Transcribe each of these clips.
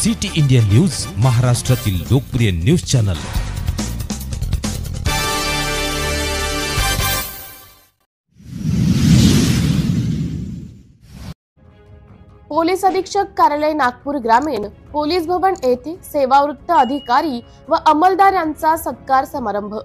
City India news, महाराष्ट्रातील लोकप्रिय news channel. Police अधीक्षक कार्यालय नागपूर ग्रामीण पोलीस भवन येथे सेवावृत्त अधिकारी व अंमलदार यांचा सत्कार समारंभ।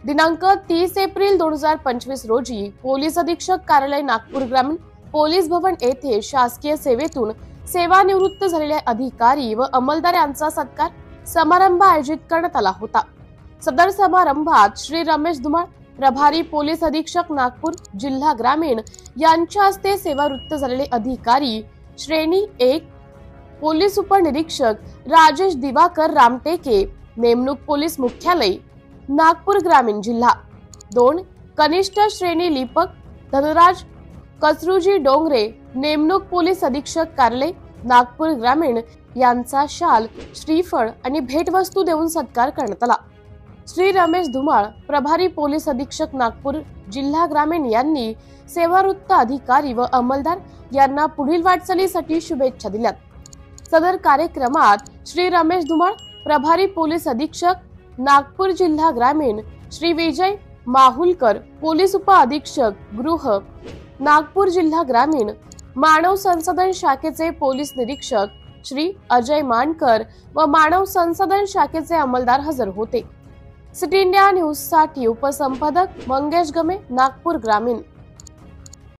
दिनांक 30 एप्रिल 2025 रोजी पोलीस अधीक्षक कार्यालय नागपूर ग्रामीण पोलीस भवन येथे शासकीय सेवेतून सेवानिवृत्त झालेले अधिकारी व अंमलदार यांचा सत्कार समारंभ आयोजित करण्यात आला होता। सदर समारंभात श्री रमेश धुमाळ, प्रभारी पोलीस अधीक्षक नागपूर जिल्हा ग्रामीण यांच्या हस्ते सेवानिवृत्त झालेले अधिकारी श्रेणी 1 पोलीस उपनिरीक्षक राजेश दिवाकर रामटेके, नेमणूक पोलीस मुख्यालय नागपूर ग्रामीण जिल्हा 2 कनिष्ठ श्रेणी लिपक धनराज कचरुजी डोंगरे, नेमणूक पोलीस अधीक्षक कार्यालय नागपूर ग्रामीण यांचा शाल, श्रीफळ आणि भेटवस्तू देऊन सत्कार करण्यात आला। श्री रमेश धुमाळ, प्रभारी पोलीस अधीक्षक नागपूर जिल्हा ग्रामीण यांनी सेवानिवृत्त अधिकारी व अंमलदार यांना पुढील वाटचालीसाठी शुभेच्छा दिल्या। सदर कार्यक्रमात श्री रमेश धुमाळ, प्रभारी पोलीस अधीक्षक नागपूर जिल्हा ग्रामीण, श्री विजय माहुलकर, पोलीस उप अधीक्षक गृह नागपूर जिल्हा ग्रामीण, मानव संसाधन शाखेचे पोलीस निरीक्षक श्री अजय मानकर व मानव संसाधन शाखेचे अंमलदार हजर होते। सिटी इंडिया न्यूज साठी उपसंपादक मंगेश गमे, नागपूर ग्रामीण।